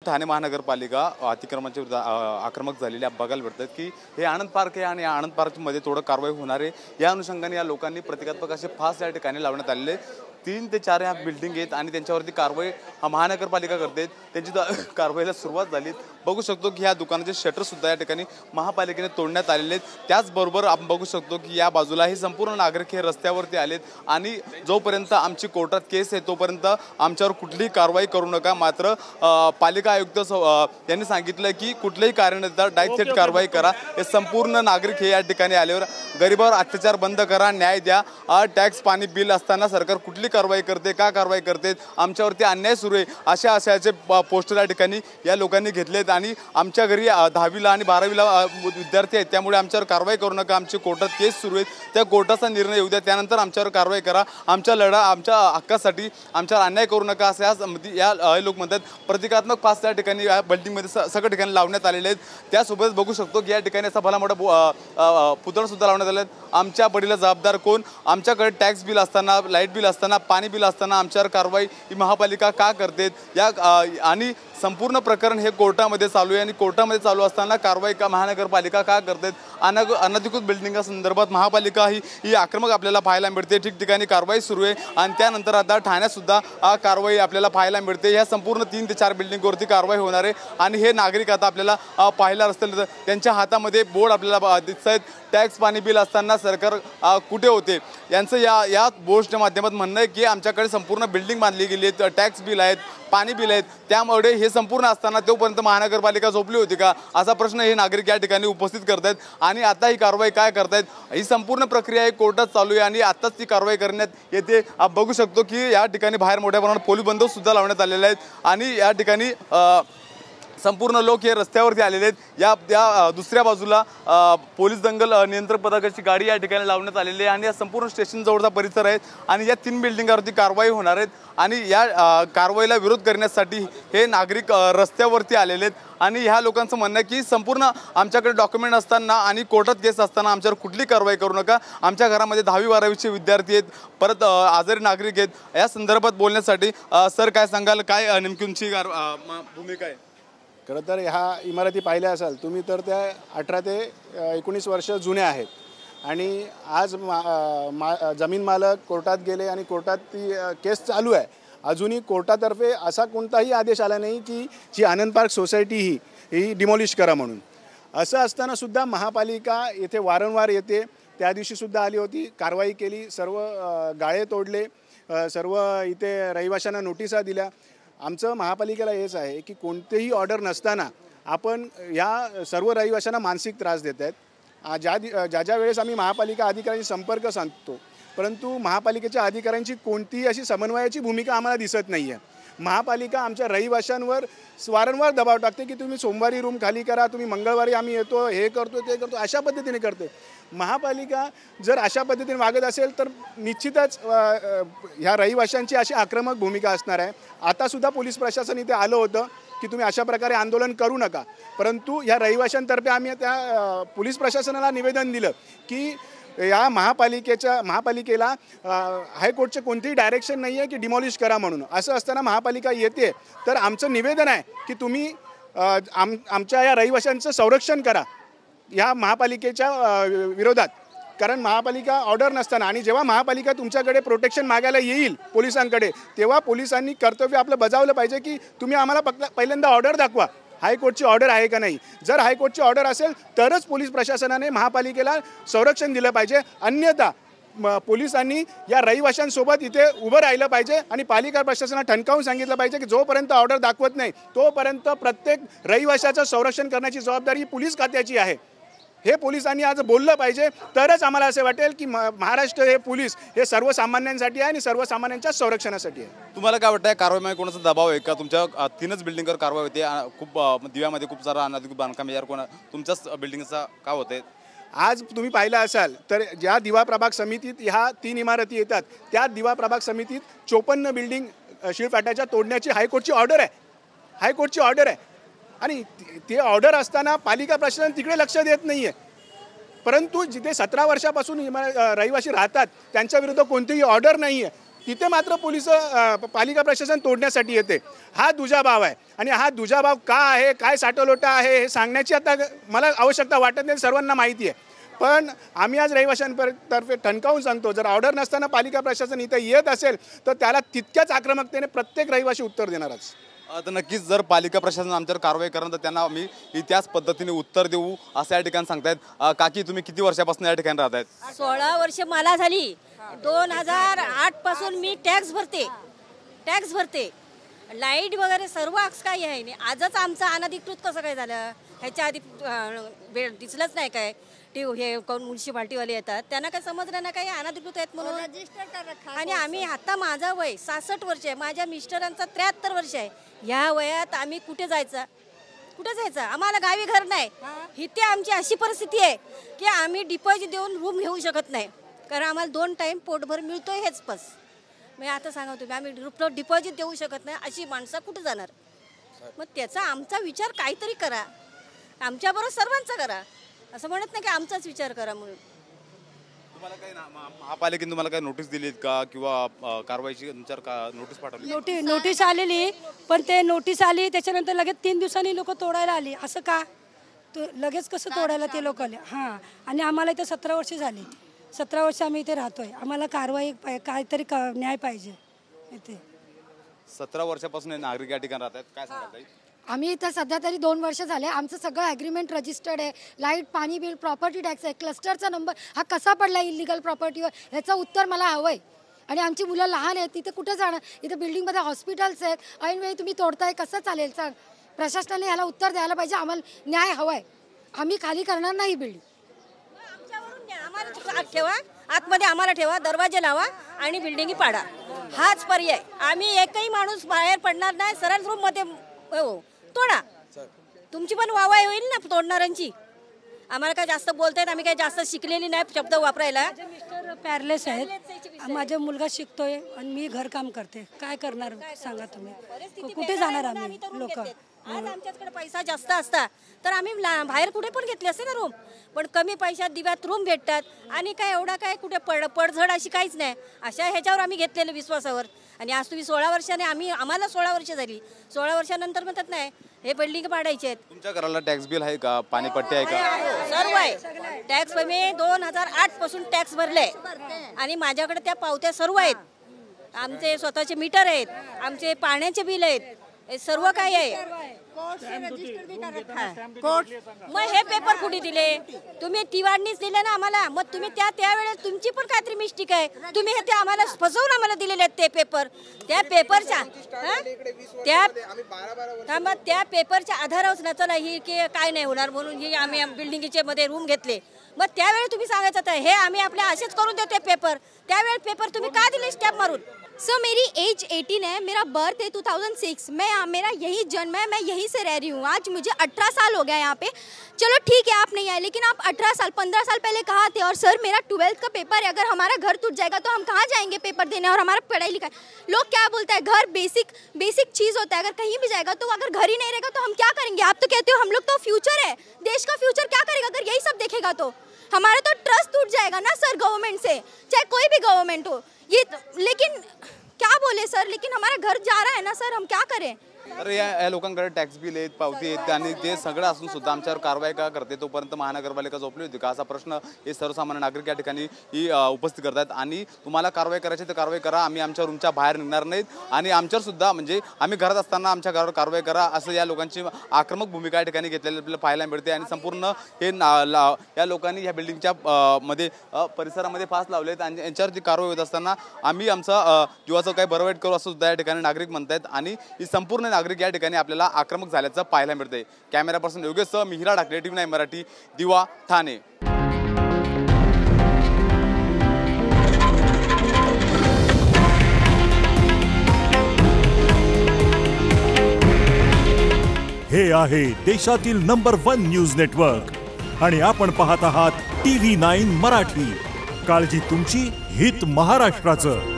ठाणे महानगरपालिका अतिक्रमणाच्या विरुद्ध आक्रमक झालेली बघायला भेटतात की हे आनंद पार्क आहे आणि आनंद पार्कमध्ये थोडं कारवाई होणार आहे। या अनुषंगाने या लोकांनी प्रतिकात्मक असे फास या ठिकाणी लावण्यात आलेले 3 ते 4 ह्या बिल्डिंग आहेत आणि त्यांच्यावरती कारवाई महानगरपालिका करते। त्यांची कारवाईला सुरुवात झाली। बघू शकतो की ह्या दुकानाचे शटर सुद्धा या ठिकाणी महापालिकेने तोडण्यात आलेले आहेत। त्याचबरोबर आपण बघू शकतो की या बाजूला हे संपूर्ण नागरिक हे रस्त्यावरती आलेत आणि जोपर्यंत आमची कोर्टात केस आहे तोपर्यंत आमच्यावर कुठलीही कारवाई करू नका। मात्र पालिका आयुक्त यांनी सांगितलं की कुठलेही कारण न देता डायरेक्ट थेट कारवाई करा। हे संपूर्ण नागरिक हे या ठिकाणी आल्यावर गरिबावर अत्याचार बंद करा, न्याय द्या। टॅक्स पाणी बिल असताना सरकार कुठली कारवाई करते, का कारवाई करते, आमच्यावरती अन्याय सुरू आहे अशा आशयाचे पोस्टर या ठिकाणी या लोकांनी घेतलेत आणि आमच्या घरी 10वीला आणि 12वीला विद्यार्थी आहेत त्यामुळे आमच्यावर कारवाई करू नका। आमची कोर्टात केस सुरू आहेत, त्या कोर्टाचा निर्णय येऊ द्या, त्यानंतर आमच्यावर कारवाई करा। आमच्या लढा आमच्या हक्कासाठी आमच्यावर अन्याय करू नका असं या लोक म्हणतात। प्रतिकात्मक फास त्या ठिकाणी या बिल्डिंगमध्ये सगळ्या ठिकाणी लावण्यात आलेले आहेत। त्यासोबत बघू शकतो की या ठिकाणी असा भला मोठा पुतळा सुद्धा लावण्यात आला आहे। आमच्या बडीला जबाबदार कोण, आमच्याकडे टॅक्स बिल असताना, लाईट बिल असताना, पाणी बिल असताना आमच्यावर कारवाई ही महापालिका का करते या आणि संपूर्ण प्रकरण हे कोर्टामध्ये चालू आहे आणि कोर्टामध्ये चालू असताना कारवाई का महानगरपालिका का करते। अनधिकृत बिल्डिंगासंदर्भात महापालिका ही आक्रमक आपल्याला पाहायला मिळते। ठिकठिकाणी कारवाई सुरू आहे आणि त्यानंतर आता ठाण्यात सुद्धा कारवाई आपल्याला पाहायला मिळते। या संपूर्ण 3 ते 4 बिल्डिंगवरती कारवाई होणार आहे आणि हे नागरिक आता आपल्याला पाहायला असतील त्यांच्या हातामध्ये बोर्ड आपल्याला दिसत आहेत। टॅक्स पाणी बिल असताना सरकार कुठे होते यांचं या बोर्डच्या माध्यमातून म्हणणं आहे की आमच्याकडे संपूर्ण बिल्डिंग बांधली गेली आहे, टॅक्स बिल आहेत, पाणी बिल आहेत, त्यामुळे हे संपूर्ण असताना तोपर्यंत महानगरपालिका झोपली होती का असा प्रश्न हे नागरिक या ठिकाणी उपस्थित करतायत आणि आता ही कारवाई काय करतायत ही संपूर्ण प्रक्रिया आहे कोर्टात चालू आहे आणि आताच ती कारवाई करण्यात येते। आपण बघू शकतो की या ठिकाणी बाहेर मोठ्या प्रमाणात पोलीस बंदोबस्त सुद्धा लावण्यात आलेले आहेत आणि या ठिकाणी संपूर्ण लोक हे रस्त्यावरती आलेले आहेत। या दुसऱ्या बाजूला पोलीस दंगल नियंत्रण पथकाची गाडी या ठिकाणी लावण्यात आलेली आहे आणि या संपूर्ण स्टेशन जवळचा परिसर आहे आणि या 3 बिल्डिंगावरती कारवाई होणार आहेत आणि या कारवाईला विरोध करण्यासाठी हे नागरिक रस्त्यावरती आलेले आहेत आणि ह्या लोकांचं म्हणणं आहे की संपूर्ण आमच्याकडे डॉक्युमेंट असताना आणि कोर्टात केस असताना आमच्यावर कुठली कारवाई करू नका। आमच्या घरामध्ये 10वी 12वीचे विद्यार्थी आहेत, परत आजारी नागरिक आहेत। या संदर्भात बोलण्यासाठी सर काय सांगाल, काय नेमकी तुमची भूमिका आहे? खरं तर ह्या इमारती पाहिल्या असाल तुम्ही तर त्या 18 ते 19 वर्ष जुन्या आहेत आणि आज जमीन मालक कोर्टात गेले आणि कोर्टात ती केस चालू आहे। अजूनही कोर्टातर्फे असा कोणताही आदेश आला नाही की जी आनंद पार्क सोसायटी ही डिमॉलिश करा म्हणून। असं असताना सुद्धा महापालिका येथे वारंवार येते, त्या दिवशीसुद्धा आली होती, कारवाई केली, सर्व गाळे तोडले, सर्व इथे रहिवाशांना नोटिसा दिल्या। आमचं महापालिकेला हेच आहे की कोणतेही ऑर्डर नसताना आपण या सर्व रहिवाशांना मानसिक त्रास देत आहेत। ज्या वेळेस आम्ही महापालिका अधिकाऱ्यांशी संपर्क साधतो परंतु महापालिकेच्या अधिकाऱ्यांची कोणतीही अशी समन्वयाची भूमिका आम्हाला दिसत नाही आहे। महापालिका आमच्या रहिवाशांवर वारंवार दबाव टाकते की तुम्ही सोमवारी रूम खाली करा, तुम्ही मंगळवारी आम्ही येतो, हे करतो ते करतो, अशा पद्धतीने करते। महापालिका जर अशा पद्धतीने वागत असेल तर निश्चितच ह्या रहिवाशांची अशी आक्रमक भूमिका असणार आहे। आतासुद्धा पोलीस प्रशासन इथे आलं होतं की तुम्ही अशा प्रकारे आंदोलन करू नका, परंतु ह्या रहिवाशांतर्फे आम्ही त्या पोलीस प्रशासनाला निवेदन दिलं की या महापालिकेला हायकोर्टचे कोणतेही डायरेक्शन नाही आहे की डिमॉलिश करा म्हणून। असं असताना महापालिका येते तर आमचं निवेदन आहे की तुम्ही आमच्या या रहिवाशांचं संरक्षण करा या महापालिकेच्या विरोधात। कारण महापालिका ऑर्डर नसताना आणि जेव्हा महापालिका तुमच्याकडे प्रोटेक्शन मागायला येईल पोलिसांकडे तेव्हा पोलिसांनी कर्तव्य आपलं बजावलं पाहिजे की तुम्ही आम्हाला पहिल्यांदा ऑर्डर दाखवा, हायकोर्टची ऑर्डर आहे का नाही। जर हायकोर्टची ऑर्डर असेल तरच पोलीस प्रशासनाने महापालिकेला संरक्षण दिलं पाहिजे, अन्यथा पोलिसांनी या रहिवाशांसोबत इथे उभं राहिलं पाहिजे आणि पालिका प्रशासनाला ठणकावून सांगितलं पाहिजे की जोपर्यंत ऑर्डर दाखवत नाही तोपर्यंत प्रत्येक रहिवाशाचं संरक्षण करण्याची जबाबदारी पोलीस खात्याची आहे। हे पोलिसांनी आज बोललं पाहिजे तरच आम्हाला असे वाटेल की महाराष्ट्र हे पोलीस हे सर्वसामान्यांसाठी आहे आणि सर्वसामान्यांच्या संरक्षणासाठी आहे। तुम्हाला काय वाटतं कारवाईमध्ये कोणाचा दबाव आहे का? तुमच्या 3च बिल्डिंगवर कारवाई होते, खूप दिव्यामध्ये खूप सारा अनधिकृत बांधकाम यार तुमच्याच बिल्डिंगचा का होते? आज तुम्ही पाहिलं असाल तर ज्या दिवा प्रभाग समितीत ह्या 3 इमारती येतात त्या दिवा प्रभाग समितीत 54 बिल्डिंग शिळपाट्याच्या तोडण्याची हायकोर्टची ऑर्डर आहे, हायकोर्टची ऑर्डर आहे आणि ते ऑर्डर असताना पालिका प्रशासन तिकडे लक्ष देत नाही आहे। परंतु जिथे 17 वर्षापासून रहिवासी राहतात त्यांच्या विरुद्ध कोणतीही ऑर्डर नाही आहे तिथे मात्र पोलीस पालिका प्रशासन तोडण्यासाठी येते. हा दुजाभाव आहे आणि हा दुजाभाव का आहे, काय साठवलोटा आहे हे सांगण्याची आता मला आवश्यकता वाटत नाही, सर्वांना माहिती आहे. पण आम्ही आज रहिवाशांतर्फे ठणकावून सांगतो, जर ऑर्डर नसताना पालिका प्रशासन इथे येत असेल तर त्याला तितक्याच आक्रमकतेने प्रत्येक रहिवासी उत्तर देणारच. तर नक्कीच जर पालिका प्रशासन आमच्यावर कारवाई करणार तर त्यांना आम्ही त्याच पद्धतीने उत्तर देऊ असं या ठिकाणी सांगतायत. काकी, तुम्ही किती वर्षापासून या ठिकाणी राहत आहेत? 16 वर्ष मला झाली. 2008 पासून मी टॅक्स भरते. लाईट वगैरे सर्व काही आहे नाही. आजच आमचं अनधिकृत कसं काय झालं, ह्याच्या आधी दिसलंच नाही काय. हे कोण म्युन्सिपाल्टीवाले येतात त्यांना काय समजलं ना काही अनधिकृत आहेत म्हणून. आणि आम्ही आता माझं वय 66 वर्ष आहे, माझ्या मिस्टरांचं 73 वर्ष आहे. ह्या वयात आम्ही कुठे जायचं? आम्हाला गावी घर नाही. इथे आमची अशी परिस्थिती आहे की आम्ही डिपॉझिट देऊन रूम घेऊ शकत नाही, कारण आम्हाला 2 टाईम पोटभर मिळतोय हेच बस. मी आता सांगा तुम्ही, आम्ही डिपॉझिट देऊ शकत नाही, अशी माणसं कुठं जाणार? मग त्याचा आमचा विचार काहीतरी करा, आमच्याबरोबर सर्वांचा करा. असं म्हणत नाही की आमचाच विचार करा म्हणून. तुम्हाला काही महापालिकेने तुम्हाला काही नोटीस दिलीत का किंवा कारवाईची तुमच्यावर नोटीस पाठवली? नोटीस आलेली, पण ते नोटीस आली त्याच्यानंतर लगेच 3 दिवसांनी लोक तोडायला आली. असं का लगेच कसं तोडायला ते लोक आले? हां, आणि आम्हाला इथे 17 वर्ष झाली. 17 वर्ष आम्ही इथे राहतोय. आम्हाला कारवाई काहीतरी न्याय पाहिजे इथे. 17 वर्षापासून हे नागरिक या ठिकाणी राहतात, काय सांगाल? आम्ही इथं सध्या तरी 2 वर्ष झाले. आमचं सगळं ॲग्रीमेंट रजिस्टर्ड आहे. लाईट, पाणी बिल, प्रॉपर्टी टॅक्स आहे. क्लस्टरचा नंबर हा कसा पडला इलिगल प्रॉपर्टीवर, ह्याचं उत्तर मला हवं आहे. आणि आमची मुलं लहान आहेत, तिथे कुठे जाणार? इथं बिल्डिंगमध्ये हॉस्पिटल्स आहेत, ऐनवेळी तुम्ही तोडताय, कसं चालेल? सांग, प्रशासनाने ह्याला उत्तर द्यायला पाहिजे. आम्हाला न्याय हवा आहे. आम्ही खाली करणार नाही बिल्डिंग. आम्हाला ठेवा आतमध्ये, आम्हाला ठेवा, दरवाजे लावा आणि बिल्डिंगी पाडा, हाच पर्याय. आम्ही एकही माणूस बाहेर पडणार नाही. सरळ रूम मध्ये तोडा. तुमची पण वाहवाही होईल ना तोडणाऱ्यांची. आम्हाला काय जास्त बोलतायत, आम्ही काय जास्त शिकलेली नाही शब्द वापरायला. माझे मिस्टर पॅरलेस आहेत, माझा मुलगा शिकतोय आणि मी घरकाम करते. काय करणार सांगा तुम्ही? कुठे जाणार आम्ही लोक? आज आमच्याकडे पैसा जास्त असता तर आम्ही बाहेर कुठे पण घेतले असते ना रूम, पण कमी पैशात दिव्यात रूम भेटतात. आणि काय एवढा काय कुठे पडझड अशी काहीच नाही. अशा ह्याच्यावर आम्ही घेतलेलं विश्वासावर. आणि आज तुम्ही 16 वर्षाने, आम्हाला 16 वर्ष झाली. 16 वर्षानंतर म्हणतात नाही हे बिल्डिंग पाडायचे आहेत. तुमच्या घराला टॅक्स बिल आहे का, पाणीपट्टी आहे का? सर्व आहे. टॅक्स मी 2008 पासून टॅक्स भरले आणि माझ्याकडे त्या पावत्या सर्व आहेत. आमचे स्वतःचे मीटर आहेत, आमचे पाण्याचे बिल आहेत, हे सर्व काही आहे. मग हे पेपर कुठे दिले तुम्ही? तिवाडनीच दिले ना आम्हाला. मग तुम्ही त्यावेळेस तुमची पण काहीतरी मिस्टेक आहे. तुम्ही हे ते आम्हाला फसवून आम्हाला दिलेले आहेत ते पेपर. त्या पेपरच्या त्या पेपरच्या आधारावर ना चला ही की काय नाही होणार म्हणून ही आम्ही बिल्डिंगचे मध्ये रूम घेतले. मग त्यावेळी तुम्ही सांगायचं तर हे आम्ही आपल्या असेच करून देते पेपर. त्यावेळी पेपर तुम्ही का दिले स्टॅम्प मारून? सर मेरी एज 18 है, मेरा बर्थ है 2006, मेरा यही जन्म है, मैं यहीं से रह रही हूँ. आज मुझे 18 साल हो गया यहाँ पे. चलो ठीक है आप नहीं आए, लेकिन आप 15 साल पहले कहा थे. और सर मेरा 12th का पेपर है, अगर हमारा घर टूट जाएगा तो हम कहाँ जाएंगे पेपर देने? और हमारा पढ़ाई लिखाई, लोग क्या बोलता है घर बेसिक चीज़ होता है. अगर कहीं भी जाएगा तो अगर घर ही नहीं रहेगा तो हम क्या करेंगे? आप तो कहते हो हम लोग तो फ्यूचर है, देश का फ्यूचर क्या करेगा अगर यही सब देखेगा? तो हमारा तो ट्रस्ट टूट जाएगा ना सर गवर्नमेंट से, चाहे कोई भी गवर्नमेंट हो. ये लेकिन क्या बोले सर, लेकिन हमारा घर जा रहा है ना सर, हम क्या करें? अरे या लोकांकडे टॅक्स बिल आहेत, पावती आहेत आणि ते सगळं असून सुद्धा आमच्यावर कारवाई का करते? तोपर्यंत महानगरपालिका झोपली होती का, असा प्रश्न हे सर्वसामान्य नागरिक या ठिकाणी उपस्थित करतात. आणि तुम्हाला कारवाई करायची तर कारवाई करा, आम्ही आमच्या रूमच्या बाहेर निघणार नाहीत. आणि आमच्यावर सुद्धा म्हणजे आम्ही घरात असताना आमच्या घरावर कारवाई करा असं या लोकांची आक्रमक भूमिका या ठिकाणी घेतलेली आपल्याला पाहायला मिळते. आणि संपूर्ण हे या लोकांनी या बिल्डिंगच्या मध्ये परिसरामध्ये फास लावलेत आणि यांच्यावरती कारवाई होत असताना आम्ही आमचा जीवाचं काही बरं वाईट करू असं सुद्धा या ठिकाणी नागरिक म्हणतात. आणि ही संपूर्ण नागरिक या ठिकाणी आपल्याला आक्रमक झाल्याचं पाहायला मिळते. Camera person योगेशसह Mihira ढाकले, TV9 Marathi, दिवा, ठाणे. हे आहे देशातील नंबर 1 न्यूज नेटवर्क आणि आपण पाहत आहात TV9 मराठी. काळजी तुमची, हित महाराष्ट्राचं.